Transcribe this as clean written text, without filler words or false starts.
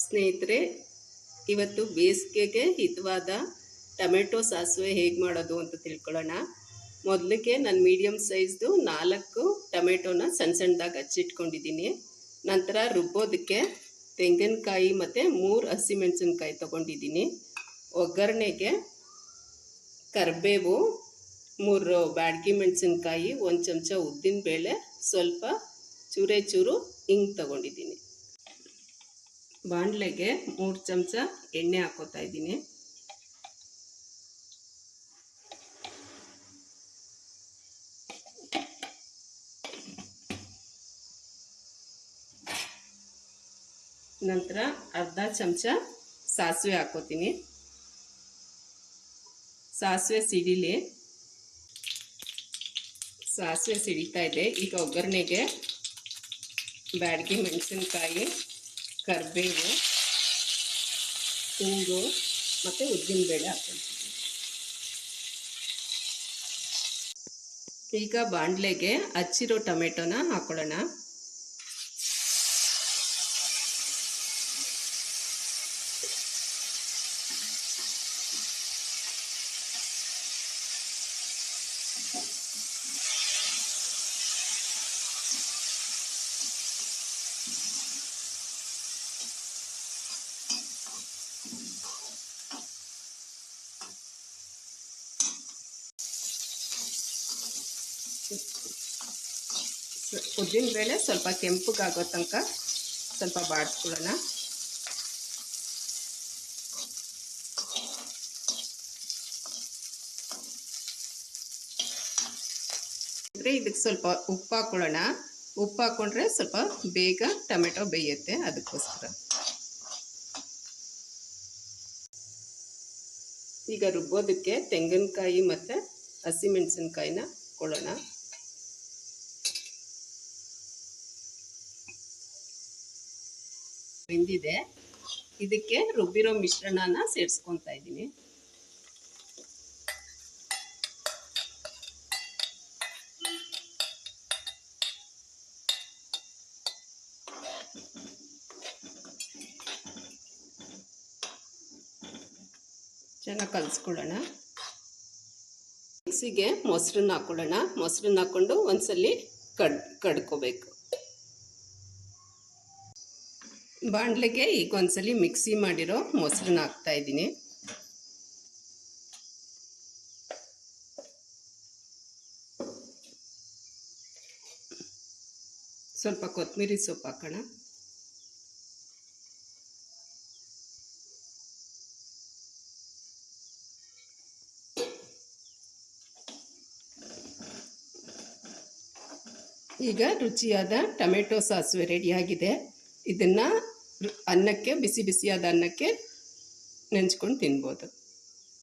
ಸ್ನೇಹಿತರೆ, ಇವತ್ತು ಬೇಸಿಗೆಗೆ ಹಿತವಾದ ಟೊಮೆಟೊ ಸಾಸಿವೆ ಹೇಗೆ ಮಾಡೋದು ಅಂತ ತಿಳ್ಕೊಳ್ಳೋಣ. ಮೊದಲಿಗೆ ನಾನು ಮೀಡಿಯಮ್ ಸೈಜ್ದು 4 ಟೊಮೆಟೊನ ಸಣ್ಣ ಸಣ್ಣದಾಗಿ ಹಚ್ಚಿಟ್ಕೊಂಡಿದ್ದೀನಿ. ನಂತರ ರುಬ್ಬೋದಕ್ಕೆ ತೆಂಗಿನಕಾಯಿ ಮತ್ತು 3 ಹಸಿಮೆಣಸಿನ್ಕಾಯಿ ತೊಗೊಂಡಿದ್ದೀನಿ. ಒಗ್ಗರಣೆಗೆ ಕರಿಬೇವು, 3 ಬ್ಯಾಡಗಿ ಮೆಣಸಿನ್ಕಾಯಿ, 1 ಚಮಚ ಉದ್ದಿನಬೇಳೆ, ಸ್ವಲ್ಪ ಚೂರು ಹಿಂಗೆ ತೊಗೊಂಡಿದ್ದೀನಿ. ಬಾಣಲೆಗೆ 3 ಚಮಚ ಎಣ್ಣೆ ಹಾಕೋತಾ ಇದ್ದೀನಿ. ನಂತರ ಅರ್ಧ ಚಮಚ ಸಾಸಿವೆ ಹಾಕೋತೀನಿ. ಸಾಸಿವೆ ಸಿಡಿಲಿ. ಸಾಸಿವೆ ಸಿಡಿತಾ ಇದೆ. ಈಗ ಒಗ್ಗರಣೆಗೆ ಬ್ಯಾಡಗಿ ಮೆಣಸಿನ್ಕಾಯಿ, ಕರಿಬೇವು, ಹಿಂಗು ಮತ್ತು ಉದ್ದಿನಬೇಳೆ ಹಾಕ್ಕೊಳ್ತೀನಿ. ಈಗ ಬಾಣಲೆಗೆ ಹಚ್ಚಿರೋ ಟೊಮೆಟೊನ ಹಾಕೊಳ್ಳೋಣ. ಉದ್ದಿನಬೇಳೆ ಸ್ವಲ್ಪ ಕೆಂಪಗಾಗೋ ತನಕ ಸ್ವಲ್ಪ ಬಾಡಿಸ್ಕೊಳ್ಳೋಣ. ಇದಕ್ಕೆ ಸ್ವಲ್ಪ ಉಪ್ಪು ಹಾಕೊಳ್ಳೋಣ. ಉಪ್ಪು ಹಾಕೊಂಡ್ರೆ ಸ್ವಲ್ಪ ಬೇಗ ಟೊಮೆಟೊ ಬೇಯುತ್ತೆ, ಅದಕ್ಕೋಸ್ಕರ. ಈಗ ರುಬ್ಬೋದಕ್ಕೆ ತೆಂಗಿನಕಾಯಿ ಮತ್ತು ಹಸಿಮೆಣಸಿನ್ಕಾಯಿನ ಹಾಕೊಳ್ಳೋಣ. ಬೆಂದಿದೆ. ಇದಕ್ಕೆ ರುಬ್ಬಿರೋ ಮಿಶ್ರಣನ ಸೇರಿಸ್ಕೊತಾ ಇದ್ದೀನಿ. ಚೆನ್ನಾಗಿ ಕಲಿಸ್ಕೊಳ್ಳೋಣ. ಮಿಕ್ಸಿಗೆ ಮೊಸರನ್ನ ಹಾಕೊಳ್ಳೋಣ. ಮೊಸರನ್ನ ಹಾಕ್ಕೊಂಡು ಒಂದ್ಸಲಿ ಕಡ್ಕೋಬೇಕು. ಬಾಣಲೆಗೆ ಈಗ ಒಂದ್ಸಲಿ ಮಿಕ್ಸಿ ಮಾಡಿರೋ ಮೊಸರನ್ನ ಹಾಕ್ತಾ ಇದ್ದೀನಿ. ಸ್ವಲ್ಪ ಕೊತ್ತಂಬರಿ ಸೊಪ್ಪು ಹಾಕೋಣ. ಈಗ ರುಚಿಯಾದ ಟೊಮೆಟೊ ಸಾಸಿವೆ ರೆಡಿಯಾಗಿದೆ. ಇದನ್ನು ಅನ್ನಕ್ಕೆ, ಬಿಸಿ ಬಿಸಿಯಾದ ಅನ್ನಕ್ಕೆ ನೆಂಚ್ಕೊಂಡು ತಿನ್ಬೋದು.